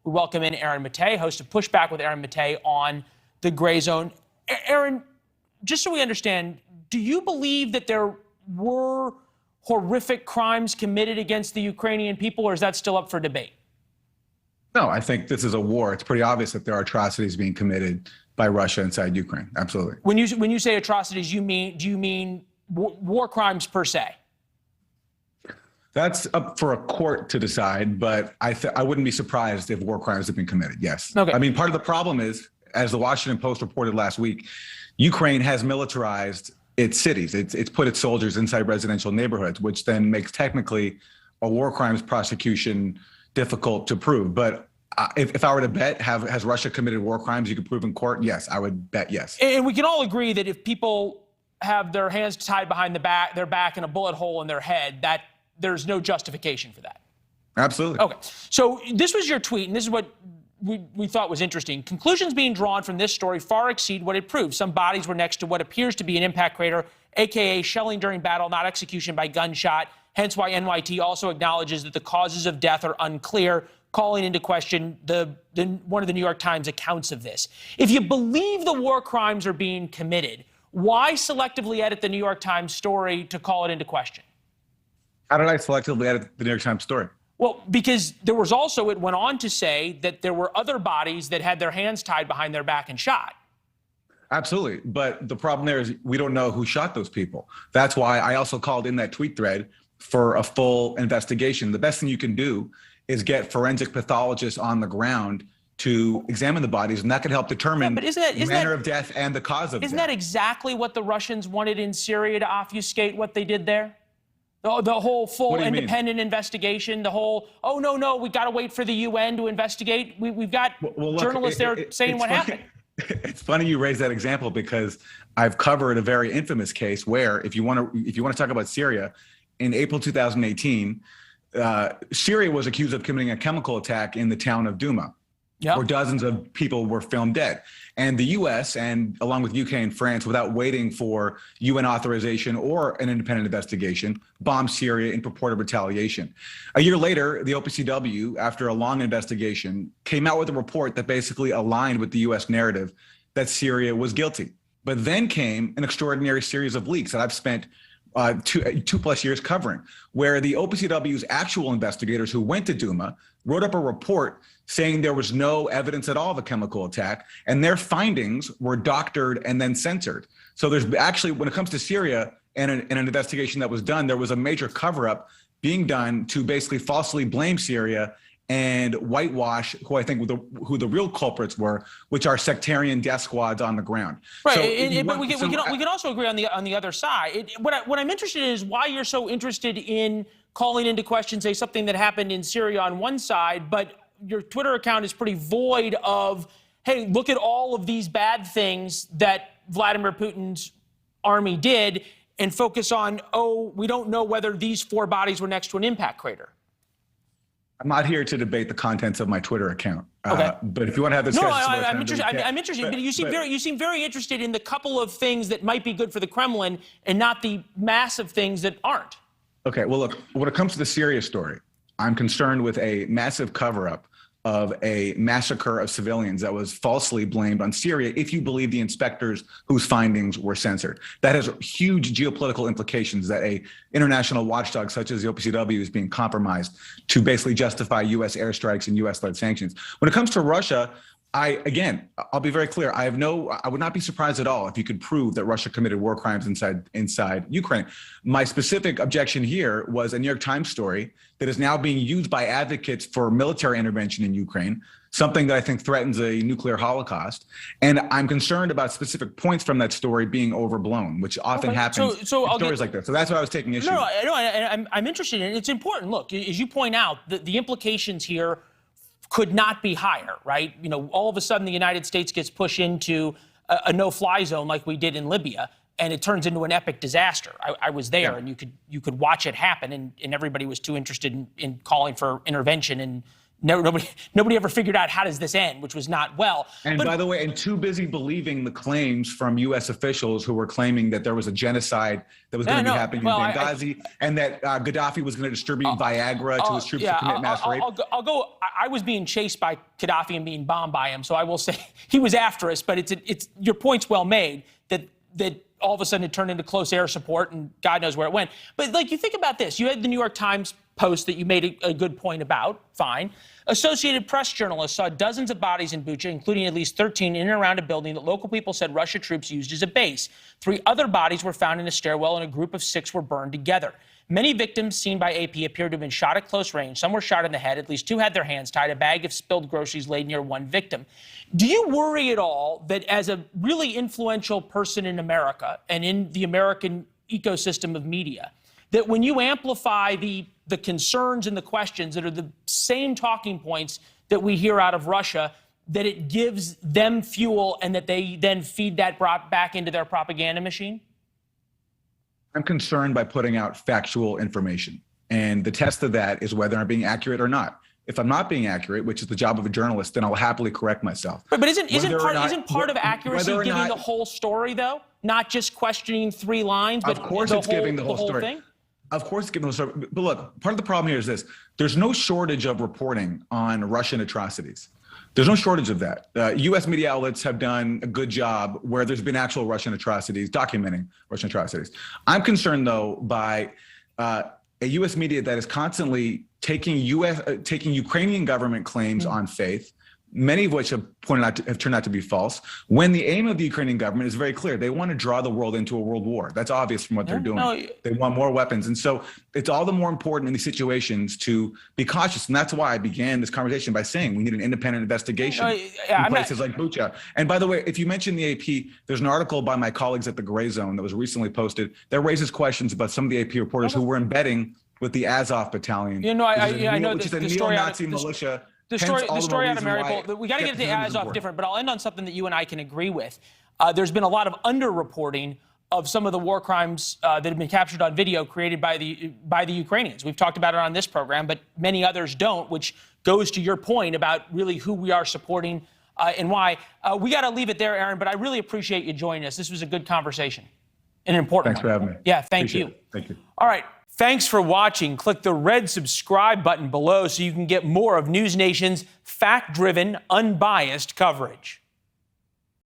We welcome in Aaron Maté, host of Pushback with Aaron Maté on the Grayzone. Aaron, just so we understand, do you believe that there were horrific crimes committed against the Ukrainian people, or is that still up for debate? No, I think this is a war. It's pretty obvious that there are atrocities being committed by Russia inside Ukraine. Absolutely. When you say atrocities, do you mean war crimes per se? That's up for a court to decide, but I wouldn't be surprised if war crimes have been committed, yes. Okay. I mean, part of the problem is, as the Washington Post reported last week, Ukraine has militarized its cities. It's put its soldiers inside residential neighborhoods, which then makes technically a war crimes prosecution difficult to prove. But if I were to bet, has Russia committed war crimes you could prove in court? Yes, I would bet yes. And we can all agree that if people have their hands tied behind their back and a bullet hole in their head, that there's no justification for that. Absolutely. Okay. So this was your tweet, and this is what we thought was interesting. Conclusions being drawn from this story far exceed what it proves. Some bodies were next to what appears to be an impact crater, a.k.a. shelling during battle, not execution by gunshot. Hence why NYT also acknowledges that the causes of death are unclear, calling into question one of the New York Times accounts of this. If you believe the war crimes are being committed, why selectively edit the New York Times story to call it into question? How did I selectively edit the New York Times story? Well, because there was also, it went on to say that there were other bodies that had their hands tied behind their back and shot. Absolutely. But the problem there is we don't know who shot those people. That's why I also called in that tweet thread for a full investigation. The best thing you can do is get forensic pathologists on the ground to examine the bodies, and that could help determine the manner of death and the cause of death. Isn't that exactly what the Russians wanted in Syria to obfuscate what they did there? The whole full independent investigation, the whole, oh, no, we got to wait for the UN to investigate. We've got journalists there saying what happened. It's funny you raise that example because I've covered a very infamous case where, if you want to talk about Syria, in April 2018, Syria was accused of committing a chemical attack in the town of Douma, where dozens of people were found dead. And the U.S., and along with UK and France, without waiting for UN authorization or an independent investigation, bombed Syria in purported retaliation. A year later, the OPCW, after a long investigation, came out with a report that basically aligned with the U.S. narrative that Syria was guilty. But then came an extraordinary series of leaks that I've spent two plus years covering, where the OPCW's actual investigators who went to Douma wrote up a report saying there was no evidence at all of a chemical attack, and their findings were doctored and then censored. So there's actually, when it comes to Syria and an investigation that was done, there was a major cover-up being done to basically falsely blame Syria and whitewash who I think who the real culprits were, which are sectarian death squads on the ground. Right, but we can also agree on the other side. What I'm interested in is why you're so interested in calling into question, say, something that happened in Syria on one side, but your Twitter account is pretty void of, hey, look at all of these bad things that Vladimir Putin's army did, and focus on, oh, we don't know whether these 4 bodies were next to an impact crater. I'm not here to debate the contents of my Twitter account. Okay. But if you want to have this discussion, I'm interested. But you seem very interested in the couple of things that might be good for the Kremlin and not the massive things that aren't. Okay. Well, look, when it comes to the Syria story, I'm concerned with a massive cover-up of a massacre of civilians that was falsely blamed on Syria, if you believe the inspectors whose findings were censored. That has huge geopolitical implications, that a international watchdog such as the OPCW is being compromised to basically justify U.S. airstrikes and U.S.-led sanctions. When it comes to Russia, I'll be very clear. I would not be surprised at all if you could prove that Russia committed war crimes inside Ukraine. My specific objection here was a New York Times story that is now being used by advocates for military intervention in Ukraine, something that I think threatens a nuclear holocaust. And I'm concerned about specific points from that story being overblown, which often happens in stories like this. So that's what I was taking issue with. No, I'm interested in it. It's important. Look, as you point out, the implications here could not be higher, right? You know, all of a sudden the United States gets pushed into a no-fly zone like we did in Libya, and it turns into an epic disaster. I was there, and you could watch it happen, and everybody was too interested in calling for intervention and nobody ever figured out how does this end, which was not well. And by the way, and too busy believing the claims from U.S. officials who were claiming that there was a genocide that was going to be happening in Benghazi, and that Gaddafi was going to distribute Viagra to his troops to commit mass rape. I was being chased by Gaddafi and being bombed by him, so I will say he was after us. But it's your point's well made that all of a sudden it turned into close air support, and God knows where it went. But like, you think about this. You had the New York Times post that you made a good point about. Fine. Associated Press journalists saw dozens of bodies in Bucha, including at least 13 in and around a building that local people said Russia troops used as a base. 3 other bodies were found in a stairwell, and a group of 6 were burned together. Many victims seen by AP appeared to have been shot at close range. Some were shot in the head. At least 2 had their hands tied. A bag of spilled groceries laid near one victim. Do you worry at all that as a really influential person in America and in the American ecosystem of media, that when you amplify the concerns and the questions that are the same talking points that we hear out of Russia, that it gives them fuel and that they then feed that back into their propaganda machine? I'm concerned by putting out factual information. And the test of that is whether I'm being accurate or not. If I'm not being accurate, which is the job of a journalist, then I'll happily correct myself. But isn't part of accuracy giving the whole story, though? Not just questioning 3 lines, but of course it's giving the whole story. Thing? Of course it's giving the whole story. But look, part of the problem here is this. There's no shortage of reporting on Russian atrocities. There's no shortage of that. U.S. media outlets have done a good job where there's been actual Russian atrocities, documenting Russian atrocities. I'm concerned, though, by a U.S. media that is constantly taking Ukrainian government claims on faith, many of which have turned out to be false, when the aim of the Ukrainian government is very clear. They want to draw the world into a world war. That's obvious from what they're doing. They want more weapons. And so it's all the more important in these situations to be cautious. And that's why I began this conversation by saying we need an independent investigation in places like Bucha. And by the way, if you mention the AP, there's an article by my colleagues at the Grayzone that was recently posted that raises questions about some of the AP reporters who were embedding with the Azov battalion, which is a neo-Nazi militia. The story out of Mariupol, we got to get to Azov different, but I'll end on something that you and I can agree with. There's been a lot of underreporting of some of the war crimes that have been captured on video created by the Ukrainians. We've talked about it on this program, but many others don't, which goes to your point about really who we are supporting and why. We got to leave it there, Aaron, but I really appreciate you joining us. This was a good conversation, an important one. Thanks for having me. Yeah, thank you. Thank you. All right. Thanks for watching. Click the red subscribe button below so you can get more of NewsNation's fact-driven, unbiased coverage.